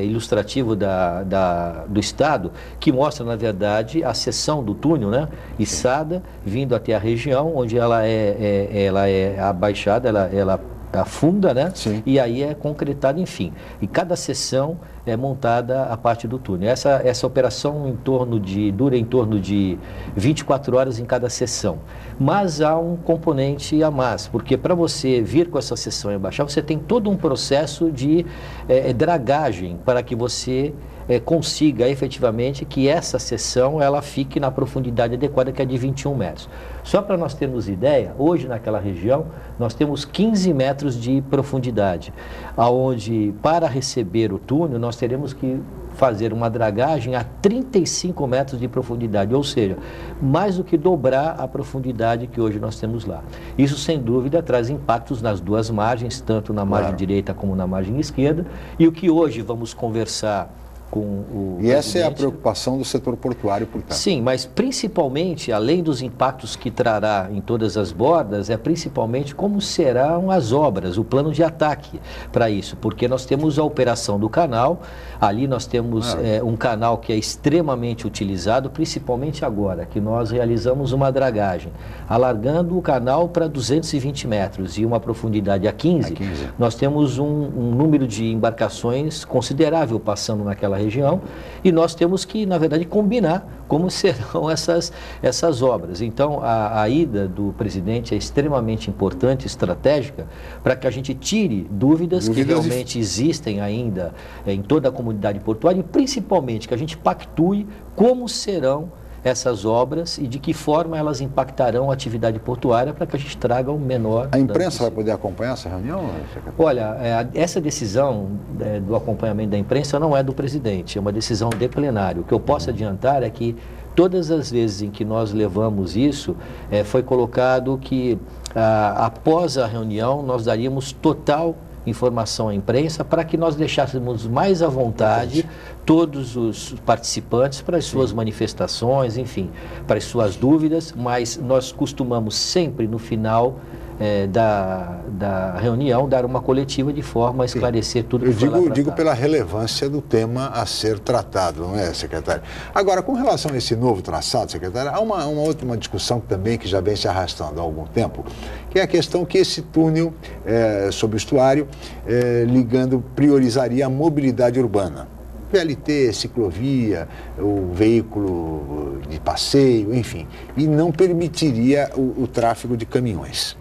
ilustrativo do Estado que mostra, na verdade, a seção do túnel, né, içada, vindo até a região onde ela é abaixada, ela afunda, né? Sim. E aí é concretado, enfim. E cada seção é montada a parte do túnel. Essa operação dura em torno de 24 horas em cada seção. Mas há um componente a mais, porque para você vir com essa seção e baixar, você tem todo um processo de dragagem para que você consiga efetivamente que essa seção ela fique na profundidade adequada, que é de 21 metros. Só para nós termos ideia, hoje naquela região nós temos 15 metros de profundidade, aonde para receber o túnel nós teremos que fazer uma dragagem a 35 metros de profundidade, ou seja, mais do que dobrar a profundidade que hoje nós temos lá. Isso, sem dúvida, traz impactos nas duas margens, tanto na margem direita como na margem esquerda, e o que hoje vamos conversar com o presidente. Essa é a preocupação do setor portuário, portanto. Sim, mas principalmente, além dos impactos que trará em todas as bordas, é principalmente como serão as obras, o plano de ataque para isso, porque nós temos a operação do canal, ali nós temos um canal que é extremamente utilizado, principalmente agora, que nós realizamos uma dragagem, alargando o canal para 220 metros e uma profundidade a 15, nós temos um número de embarcações considerável passando naquela região, e nós temos que, na verdade, combinar como serão essas obras. Então, a ida do presidente é extremamente importante, estratégica, para que a gente tire dúvidas que realmente existem ainda em toda a comunidade portuária, e principalmente que a gente pactue como serão essas obras e de que forma elas impactarão a atividade portuária para que a gente traga o menor... A imprensa vai poder acompanhar essa reunião, secretário? Olha, essa decisão do acompanhamento da imprensa não é do presidente, é uma decisão de plenário. O que eu posso adiantar é que todas as vezes em que nós levamos isso, foi colocado que após a reunião nós daríamos total informação à imprensa para que nós deixássemos mais à vontade todos os participantes para as suas manifestações, enfim, para as suas dúvidas, mas nós costumamos sempre no final da reunião dar uma coletiva de forma a esclarecer tudo que foi lá tratado. Eu digo pela relevância do tema a ser tratado, não é, secretário? Agora, com relação a esse novo traçado, secretário, há uma outra discussão também que já vem se arrastando há algum tempo, que é a questão que esse túnel sobre o estuário priorizaria a mobilidade urbana. VLT, ciclovia, o veículo de passeio, enfim, e não permitiria o tráfego de caminhões.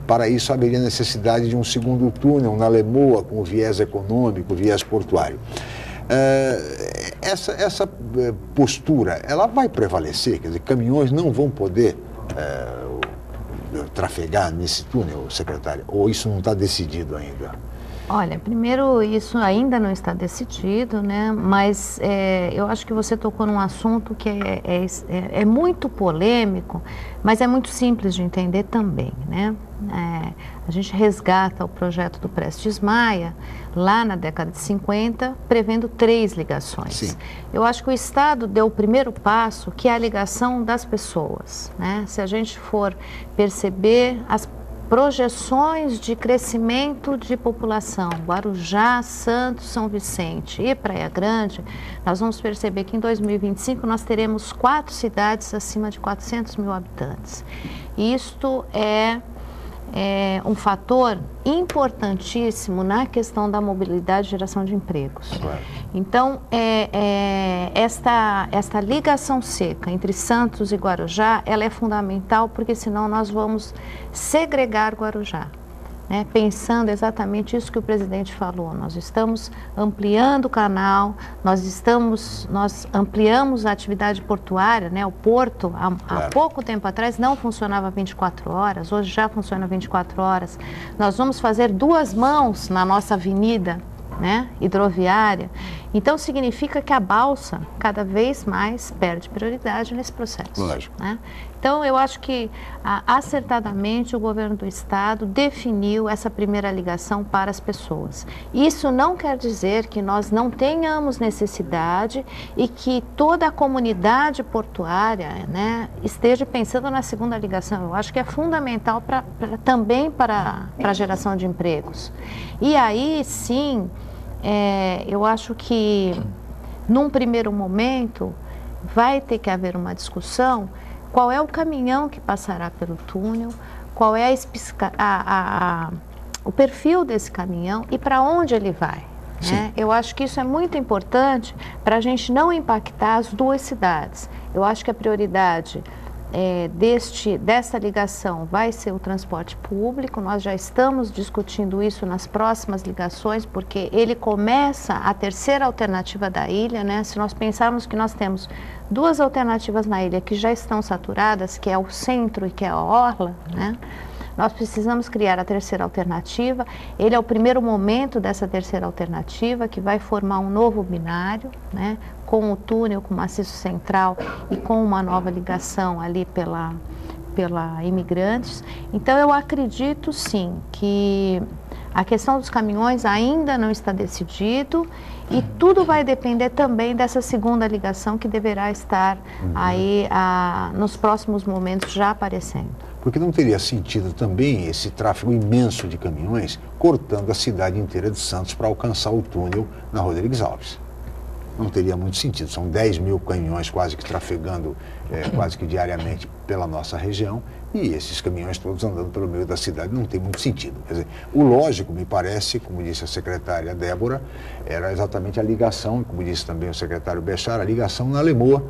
Para isso, haveria necessidade de um segundo túnel na Lemoa, com viés econômico, viés portuário. Essa postura, ela vai prevalecer? Quer dizer, caminhões não vão poder trafegar nesse túnel, secretário? Ou isso não está decidido ainda? Olha, primeiro, isso ainda não está decidido, né? Mas eu acho que você tocou num assunto que é muito polêmico, mas é muito simples de entender também, né? A gente resgata o projeto do Prestes Maia, lá na década de 50, prevendo 3 ligações. Sim. Eu acho que o Estado deu o primeiro passo, que é a ligação das pessoas, né? Se a gente for perceber as projeções de crescimento de população, Guarujá, Santos, São Vicente e Praia Grande, nós vamos perceber que em 2025 nós teremos 4 cidades acima de 400 mil habitantes. Isto é um fator importantíssimo na questão da mobilidade e geração de empregos. Claro. Então, esta ligação seca entre Santos e Guarujá, ela é fundamental, porque senão nós vamos segregar Guarujá. né, pensando exatamente isso que o presidente falou. Nós estamos ampliando o canal, nós ampliamos a atividade portuária, né, o porto, há pouco tempo atrás não funcionava 24 horas, hoje já funciona 24 horas. Nós vamos fazer 2 mãos na nossa avenida, né, hidroviária. Então significa que a balsa cada vez mais perde prioridade nesse processo. Lógico. Né? Então eu acho que acertadamente o governo do estado definiu essa primeira ligação para as pessoas. Isso não quer dizer que nós não tenhamos necessidade e que toda a comunidade portuária, né, esteja pensando na segunda ligação. Eu acho que é fundamental também para a geração de empregos. E aí sim, eu acho que num primeiro momento vai ter que haver uma discussão qual é o caminhão que passará pelo túnel, qual é o perfil desse caminhão e para onde ele vai. Né? Eu acho que isso é muito importante para a gente não impactar as 2 cidades. Eu acho que a prioridade dessa ligação vai ser o transporte público. Nós já estamos discutindo isso nas próximas ligações, porque ele começa a terceira alternativa da ilha, né? Se nós pensarmos que nós temos 2 alternativas na ilha que já estão saturadas, que é o centro e que é a orla, né? Nós precisamos criar a terceira alternativa. Ele é o primeiro momento dessa terceira alternativa, que vai formar um novo binário, né, com o túnel, com o maciço central e com uma nova ligação ali pela Imigrantes. Então eu acredito sim que a questão dos caminhões ainda não está decidido e tudo vai depender também dessa segunda ligação que deverá estar aí nos próximos momentos já aparecendo. Porque não teria sentido também esse tráfego imenso de caminhões cortando a cidade inteira de Santos para alcançar o túnel na Rodrigues Alves. Não teria muito sentido. São 10 mil caminhões quase que trafegando quase que diariamente pela nossa região e esses caminhões todos andando pelo meio da cidade não tem muito sentido. Quer dizer, o lógico, me parece, como disse a secretária Débora, era exatamente a ligação, como disse também o secretário Bechar, a ligação na Lemoa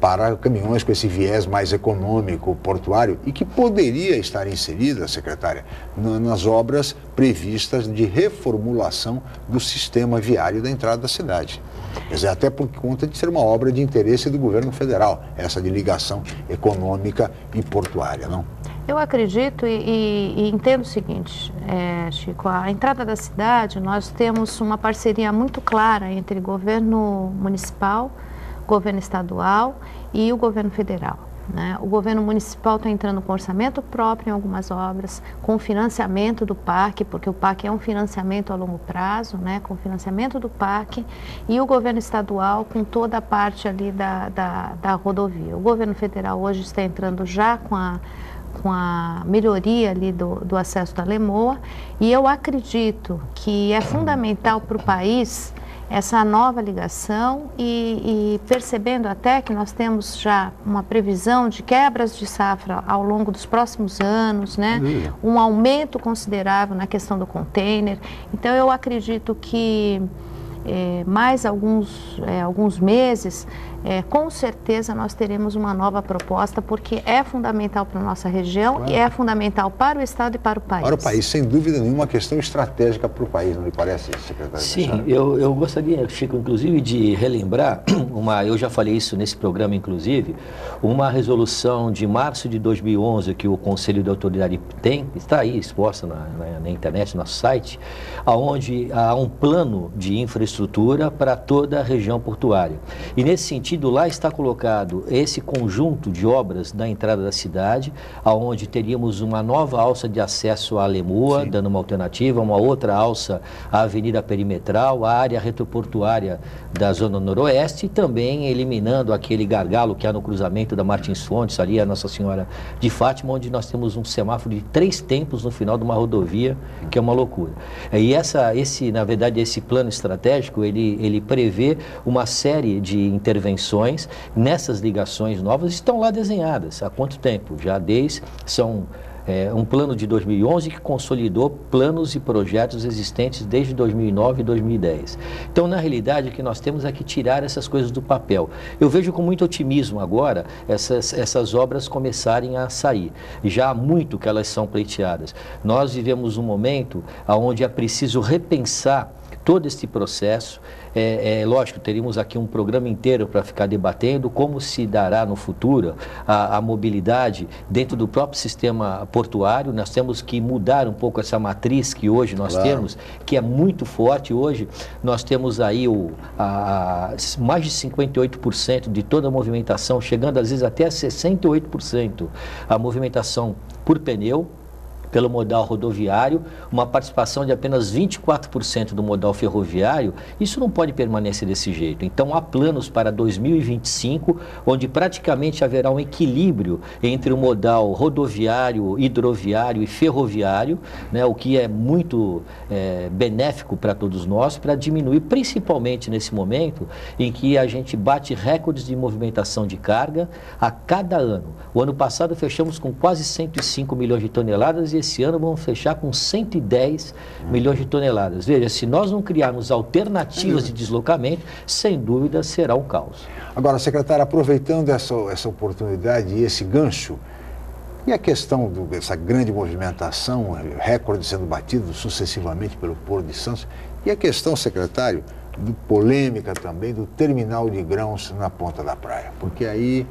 para caminhões com esse viés mais econômico, portuário, e que poderia estar inserida, secretária, nas obras previstas de reformulação do sistema viário da entrada da cidade. Quer dizer, até por conta de ser uma obra de interesse do governo federal, essa de ligação econômica e portuária, não? Eu acredito e entendo o seguinte, Chico, a entrada da cidade, nós temos uma parceria muito clara entre governo municipal, governo estadual e o governo federal. Né? O governo municipal está entrando com orçamento próprio em algumas obras, com financiamento do PAC, porque o PAC é um financiamento a longo prazo, né? Com financiamento do PAC, e o governo estadual com toda a parte ali da rodovia. O governo federal hoje está entrando já com a melhoria ali do acesso da Lemoa, e eu acredito que é fundamental para o país essa nova ligação e percebendo até que nós temos já uma previsão de quebras de safra ao longo dos próximos anos, né? Um aumento considerável na questão do container. Então eu acredito que mais alguns meses, com certeza nós teremos uma nova proposta, porque é fundamental para a nossa região, claro, e é fundamental para o Estado e para o país. Para o país, sem dúvida nenhuma, uma questão estratégica para o país, não lhe parece, secretário? Sim, eu gostaria, Chico, inclusive, de relembrar, eu já falei isso nesse programa, inclusive, uma resolução de março de 2011 que o Conselho de Autoridade tem, está aí exposta na internet, no nosso site, onde há um plano de infraestrutura para toda a região portuária. E nesse sentido, lá está colocado esse conjunto de obras na entrada da cidade, aonde teríamos uma nova alça de acesso à Lemoa, sim, dando uma alternativa, uma outra alça à Avenida Perimetral, a área retroportuária da Zona Noroeste, e também eliminando aquele gargalo que há no cruzamento da Martins Fontes, ali a Nossa Senhora de Fátima, onde nós temos um semáforo de 3 tempos no final de uma rodovia, que é uma loucura. E na verdade, esse plano estratégico, ele prevê uma série de intervenções nessas ligações novas, estão lá desenhadas há quanto tempo? Já são um plano de 2011 que consolidou planos e projetos existentes desde 2009 e 2010. Então, na realidade, o que nós temos é que tirar essas coisas do papel. Eu vejo com muito otimismo agora essas obras começarem a sair. Já há muito que elas são pleiteadas. Nós vivemos um momento onde é preciso repensar todo esse processo. Lógico, teríamos aqui um programa inteiro para ficar debatendo como se dará no futuro a mobilidade dentro do próprio sistema portuário. Nós temos que mudar um pouco essa matriz que hoje nós temos, que é muito forte. Hoje nós temos aí mais de 58% de toda a movimentação, chegando às vezes até a 68% a movimentação por pneu, pelo modal rodoviário, uma participação de apenas 24% do modal ferroviário. Isso não pode permanecer desse jeito. Então, há planos para 2025, onde praticamente haverá um equilíbrio entre o modal rodoviário, hidroviário e ferroviário, né, o que é muito benéfico para todos nós, para diminuir, principalmente nesse momento em que a gente bate recordes de movimentação de carga a cada ano. O ano passado fechamos com quase 105 milhões de toneladas e esse ano vamos fechar com 110 milhões de toneladas. Veja, se nós não criarmos alternativas de deslocamento, sem dúvida será um caos. Agora, secretário, aproveitando essa oportunidade e esse gancho, e a questão dessa grande movimentação, recordes sendo batidos sucessivamente pelo Porto de Santos, e a questão, secretário, polêmica também do terminal de grãos na Ponta da Praia, porque aí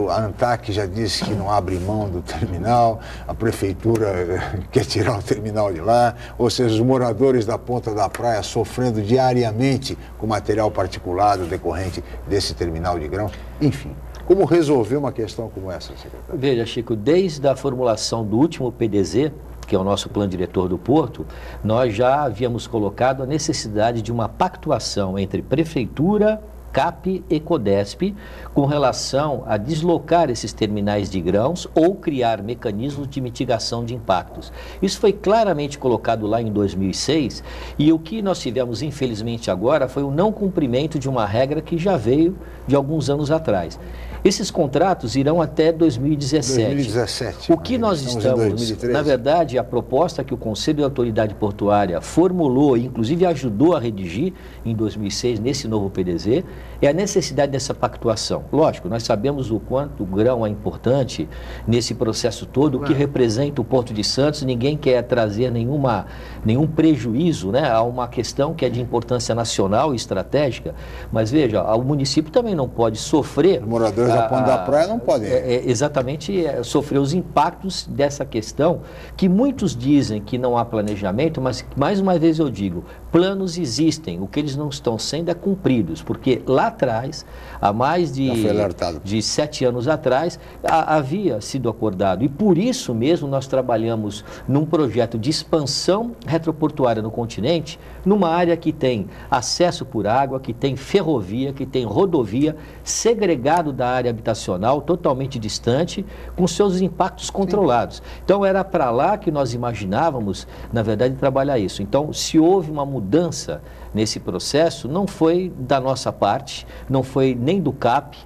a ANTAQ já disse que não abre mão do terminal, a prefeitura quer tirar o terminal de lá, ou seja, os moradores da Ponta da Praia sofrendo diariamente com material particulado decorrente desse terminal de grãos, enfim. Como resolver uma questão como essa, secretário? Veja, Chico, desde a formulação do último PDZ, que é o nosso plano diretor do Porto, nós já havíamos colocado a necessidade de uma pactuação entre Prefeitura, CAP e CODESP com relação a deslocar esses terminais de grãos ou criar mecanismos de mitigação de impactos. Isso foi claramente colocado lá em 2006 e o que nós tivemos, infelizmente, agora foi o não cumprimento de uma regra que já veio de alguns anos atrás. Esses contratos irão até 2017. O que nós estamos, na verdade, a proposta que o Conselho de Autoridade Portuária formulou, inclusive ajudou a redigir em 2006, nesse novo PDZ, é a necessidade dessa pactuação. Lógico, nós sabemos o quanto o grão é importante nesse processo todo, o que representa o Porto de Santos, ninguém quer trazer nenhum prejuízo, né, a uma questão que é de importância nacional e estratégica, mas veja, o município também não pode sofrer... Os moradores da Ponta da Praia não podem. Exatamente, sofrer os impactos dessa questão, que muitos dizem que não há planejamento, mas mais uma vez eu digo, planos existem, o que eles não estão sendo é cumpridos, porque lá atrás, há mais de 7 anos atrás, havia sido acordado. E por isso mesmo nós trabalhamos num projeto de expansão retroportuária no continente, numa área que tem acesso por água, que tem ferrovia, que tem rodovia, segregado da área habitacional, totalmente distante, com seus impactos controlados. Então era para lá que nós imaginávamos, na verdade, trabalhar isso. Então, se houve uma mudança nesse processo, não foi da nossa parte, não foi nem do CAP,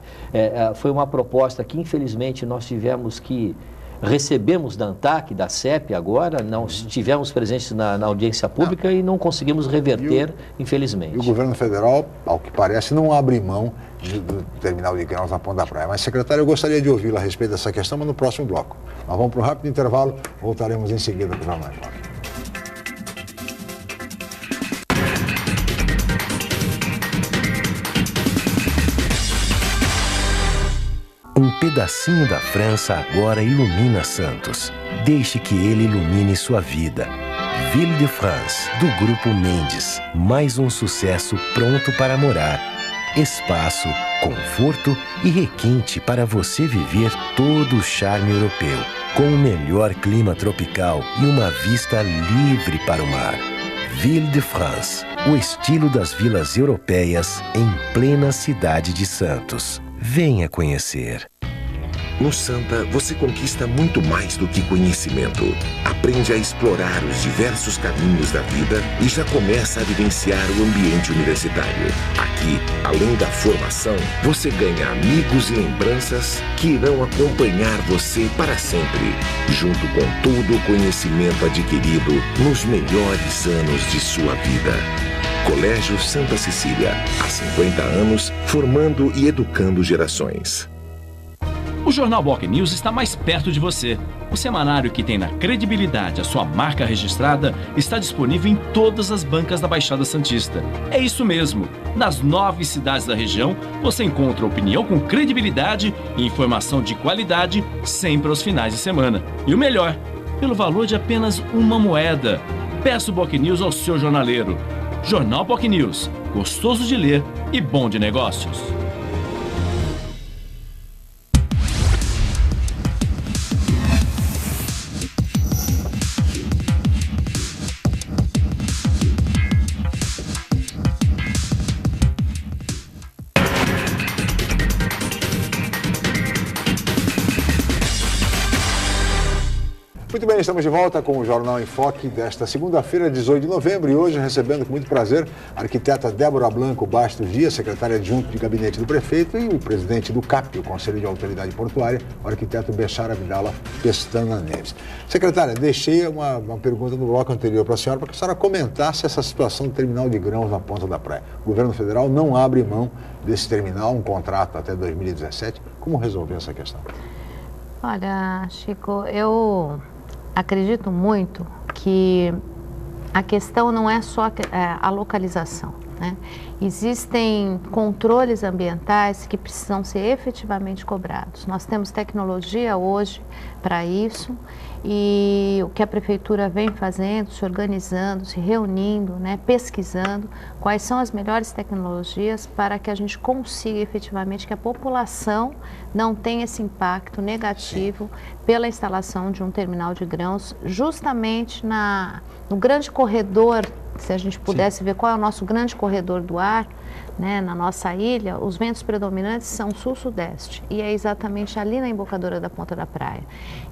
foi uma proposta que infelizmente nós recebemos da ANTAQ, da CEP agora, não estivemos presentes na audiência pública e não conseguimos reverter, infelizmente. E o governo federal, ao que parece, não abre mão do terminal de grãos na Ponta da Praia. Mas, secretário, eu gostaria de ouvi-lo a respeito dessa questão, mas no próximo bloco. Nós vamos para um rápido intervalo, voltaremos em seguida para o Jornal. Um pedacinho da França agora ilumina Santos. Deixe que ele ilumine sua vida. Ville de France, do Grupo Mendes. Mais um sucesso pronto para morar. Espaço, conforto e requinte para você viver todo o charme europeu. Com o melhor clima tropical e uma vista livre para o mar. Ville de France, o estilo das vilas europeias em plena cidade de Santos. Venha conhecer. No Santa, você conquista muito mais do que conhecimento. Aprende a explorar os diversos caminhos da vida e já começa a vivenciar o ambiente universitário. Aqui, além da formação, você ganha amigos e lembranças que irão acompanhar você para sempre, junto com todo o conhecimento adquirido nos melhores anos de sua vida. Colégio Santa Cecília, há 50 anos, formando e educando gerações. O Jornal Boc News está mais perto de você. O semanário que tem na credibilidade a sua marca registrada está disponível em todas as bancas da Baixada Santista. É isso mesmo. Nas 9 cidades da região, você encontra opinião com credibilidade e informação de qualidade sempre aos finais de semana. E o melhor, pelo valor de apenas uma moeda. Peça o Boc News ao seu jornaleiro. Jornal Boc News, gostoso de ler e bom de negócios. Muito bem, estamos de volta com o Jornal em Foque desta segunda-feira, 18 de novembro, e hoje recebendo com muito prazer a arquiteta Débora Blanco Bastos Dias, secretária adjunta de gabinete do prefeito, e o presidente do CAP, o Conselho de Autoridade Portuária, o arquiteto Bechar Abdala Pestana Neves. Secretária, deixei uma pergunta no bloco anterior para a senhora comentasse essa situação do terminal de grãos na Ponta da Praia. O governo federal não abre mão desse terminal, um contrato até 2017. Como resolver essa questão? Olha, Chico, eu acredito muito que a questão não é só a localização, né? Existem controles ambientais que precisam ser efetivamente cobrados. Nós temos tecnologia hoje para isso e o que a prefeitura vem fazendo, se organizando, se reunindo, né, pesquisando quais são as melhores tecnologias para que a gente consiga efetivamente que a população não tenha esse impacto negativo pela instalação de um terminal de grãos, justamente no grande corredor. Se a gente pudesse ver qual é o nosso grande corredor do ar, né, na nossa ilha, os ventos predominantes são sul-sudeste e é exatamente ali na embocadura da Ponta da Praia.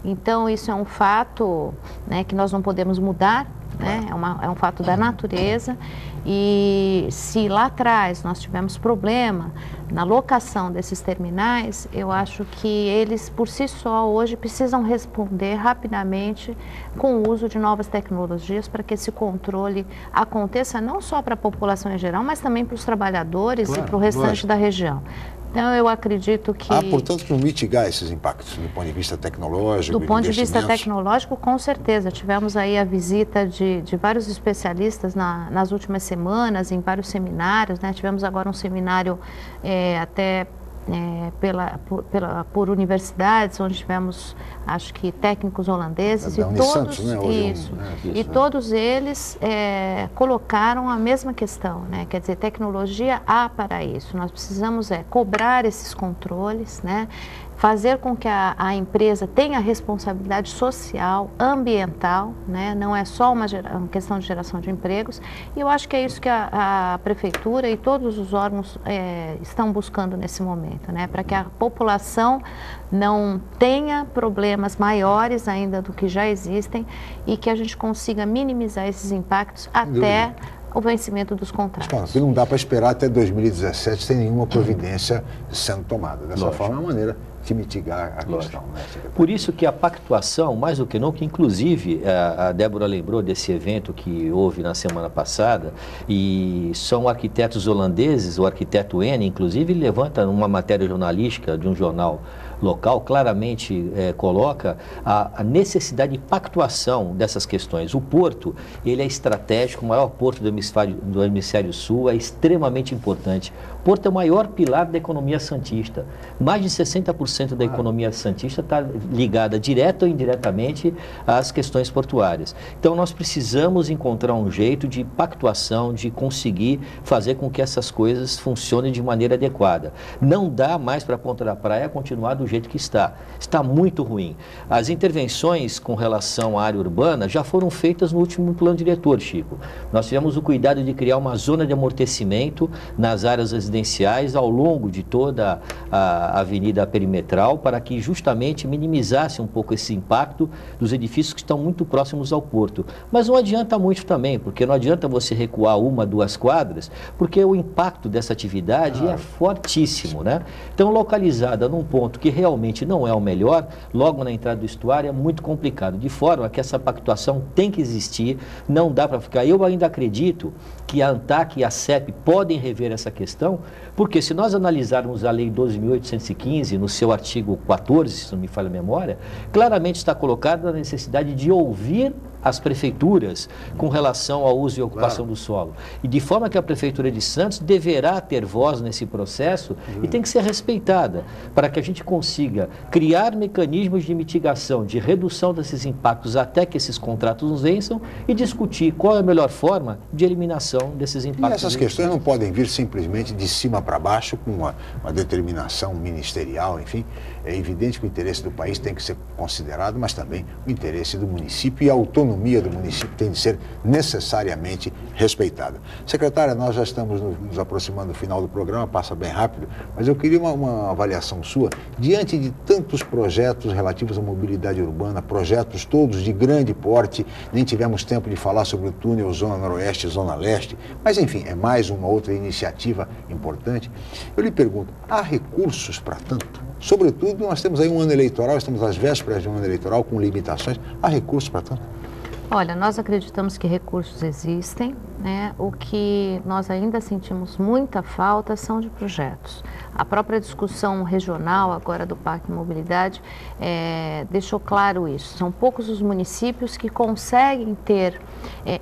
Então isso é um fato, né, que nós não podemos mudar, né, é um fato da natureza, e se lá atrás nós tivemos problema na locação desses terminais, eu acho que eles por si só hoje precisam responder rapidamente com o uso de novas tecnologias para que esse controle aconteça não só para a população em geral, mas também para os trabalhadores e para o restante da região. Então, eu acredito que... portanto, que mitigar esses impactos do ponto de vista tecnológico? Do ponto de vista tecnológico, com certeza. Tivemos aí a visita de vários especialistas nas últimas semanas, em vários seminários, né? Tivemos agora um seminário por universidades, onde tivemos, acho que, técnicos holandeses e todos, e todos eles colocaram a mesma questão, né? Quer dizer, tecnologia há para isso. Nós precisamos cobrar esses controles, né? Fazer com que a empresa tenha responsabilidade social, ambiental, né? Não é só uma questão de geração de empregos. E eu acho que é isso que a prefeitura e todos os órgãos estão buscando nesse momento, né? Para que a população não tenha problemas maiores ainda do que já existem e que a gente consiga minimizar esses impactos até o vencimento dos contratos. Não dá para esperar até 2017 sem nenhuma providência sendo tomada. Dessa forma, é uma maneira de mitigar a questão. Né? Por isso que a pactuação, mais do que nunca, inclusive a Débora lembrou desse evento que houve na semana passada, e são arquitetos holandeses, o arquiteto N, inclusive, levanta uma matéria jornalística de um jornal local, claramente coloca a necessidade de pactuação dessas questões. O porto, ele é estratégico, o maior porto do hemisfério sul, é extremamente importante. O porto é o maior pilar da economia santista. Mais de 60% da economia santista está ligada direta ou indiretamente às questões portuárias. Então nós precisamos encontrar um jeito de pactuação, de conseguir fazer com que essas coisas funcionem de maneira adequada. Não dá mais para a Ponta da Praia continuar do jeito que está. Está muito ruim. As intervenções com relação à área urbana já foram feitas no último plano diretor, Chico. Nós tivemos o cuidado de criar uma zona de amortecimento nas áreas residenciais ao longo de toda a avenida perimetral para que justamente minimizasse um pouco esse impacto dos edifícios que estão muito próximos ao porto. Mas não adianta muito também, porque não adianta você recuar 1, 2 quadras, porque o impacto dessa atividade é fortíssimo, né? Então, localizada num ponto que realmente não é o melhor, logo na entrada do estuário, é muito complicado, de forma que essa pactuação tem que existir, não dá para ficar. Eu ainda acredito que a ANTAC e a CEP podem rever essa questão, porque se nós analisarmos a Lei 12.815, no seu artigo 14, se não me falha a memória, claramente está colocada a necessidade de ouvir as prefeituras com relação ao uso e ocupação do solo. E de forma que a Prefeitura de Santos deverá ter voz nesse processo e tem que ser respeitada, para que a gente consiga criar mecanismos de mitigação, de redução desses impactos até que esses contratos nos vençam e discutir qual é a melhor forma de eliminação desses impactos. E essas questões não podem vir simplesmente de cima para baixo com uma determinação ministerial, enfim. É evidente que o interesse do país tem que ser considerado, mas também o interesse do município e a autonomia do município tem de ser necessariamente respeitada. Secretária, nós já estamos nos aproximando do final do programa, passa bem rápido, mas eu queria uma avaliação sua, diante de tantos projetos relativos à mobilidade urbana, projetos todos de grande porte, nem tivemos tempo de falar sobre o túnel Zona Noroeste e Zona Leste, mas enfim, é mais uma outra iniciativa importante. Eu lhe pergunto, há recursos para tanto? Sobretudo, nós temos aí um ano eleitoral, estamos às vésperas de um ano eleitoral com limitações. Há recursos para tanto? Olha, nós acreditamos que recursos existem, né? O que nós ainda sentimos muita falta são de projetos. A própria discussão regional agora do Parque Mobilidade deixou claro isso. São poucos os municípios que conseguem ter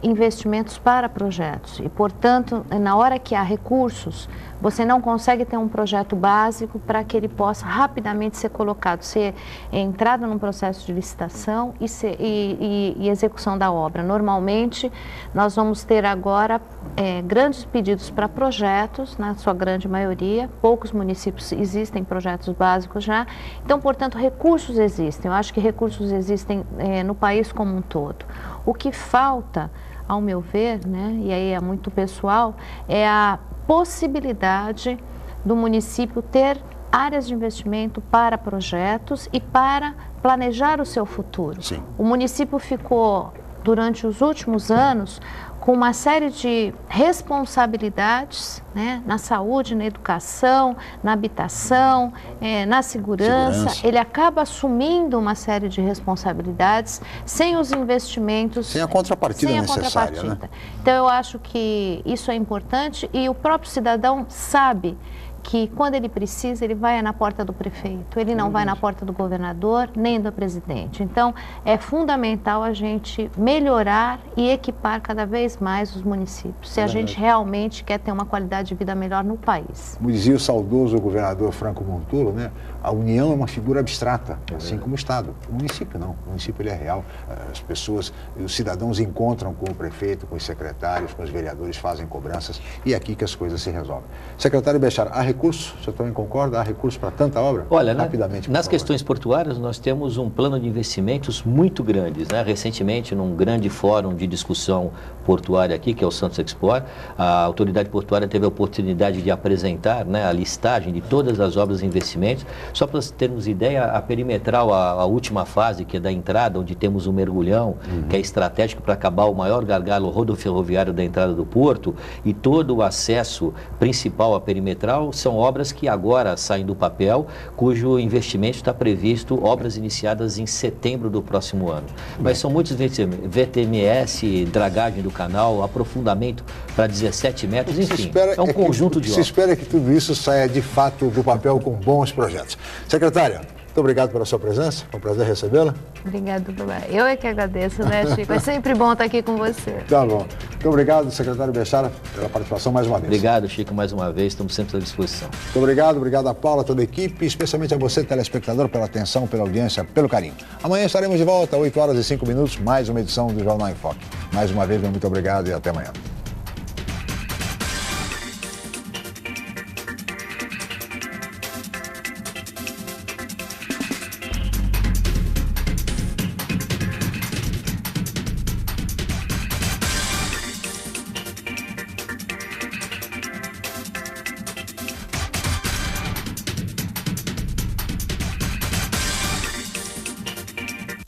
investimentos para projetos e, portanto, na hora que há recursos, você não consegue ter um projeto básico para que ele possa rapidamente ser colocado, ser entrado num processo de licitação e execução da obra. Normalmente, nós vamos ter agora grandes pedidos para projetos, na sua grande maioria, poucos municípios existem projetos básicos já, então, portanto, recursos existem. Eu acho que recursos existem no país como um todo. O que falta, ao meu ver, né, e aí é muito pessoal, é a possibilidade do município ter áreas de investimento para projetos e para planejar o seu futuro. Sim. O município ficou, durante os últimos anos, com uma série de responsabilidades, né, na saúde, na educação, na habitação, na segurança. Ele acaba assumindo uma série de responsabilidades sem os investimentos... Sem a contrapartida necessária, né? Então, eu acho que isso é importante e o próprio cidadão sabe que quando ele precisa, ele vai na porta do prefeito, ele não vai na porta do governador, nem do presidente. Então, é fundamental a gente melhorar e equipar cada vez mais os municípios, se a gente realmente quer ter uma qualidade de vida melhor no país. Como dizia o saudoso governador Franco Montoro, né? A União é uma figura abstrata, assim como o Estado. O município não, o município ele é real. As pessoas, os cidadãos encontram com o prefeito, com os secretários, com os vereadores, fazem cobranças e é aqui que as coisas se resolvem. Secretário Bechara, há recursos? Você também concorda? Há recursos para tanta obra? Olha, rapidamente, nas questões portuárias nós temos um plano de investimentos muito grandes, né? Recentemente, num grande fórum de discussão portuária aqui, que é o Santos Expor, a autoridade portuária teve a oportunidade de apresentar, né, a listagem de todas as obras e investimentos. Só para termos ideia, a perimetral, a última fase, que é da entrada, onde temos um mergulhão, que é estratégico para acabar o maior gargalo rodoferroviário da entrada do porto, e todo o acesso principal à perimetral, são obras que agora saem do papel, cujo investimento está previsto, obras iniciadas em setembro do próximo ano. Mas são muitos VTMS, dragagem do canal, aprofundamento para 17 metros, enfim, é um conjunto de obras. Se espera que tudo isso saia de fato do papel com bons projetos. Secretária, muito obrigado pela sua presença, foi um prazer recebê-la. Obrigada, Dubai. Eu é que agradeço, né, Chico? É sempre bom estar aqui com você. Tá bom. Muito obrigado, secretário Bechara, pela participação mais uma vez. Obrigado, Chico, mais uma vez, estamos sempre à disposição. Muito obrigado a Paula, toda a equipe, especialmente a você, telespectador, pela atenção, pela audiência, pelo carinho. Amanhã estaremos de volta, 8 horas e 5 minutos, mais uma edição do Jornal em Foque. Mais uma vez, muito obrigado e até amanhã.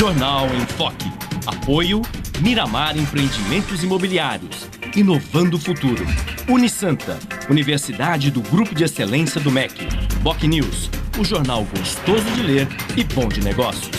Jornal em Foque. Apoio Miramar Empreendimentos Imobiliários. Inovando o futuro. Unisanta, Universidade do Grupo de Excelência do MEC. BocNews, o jornal gostoso de ler e bom de negócios.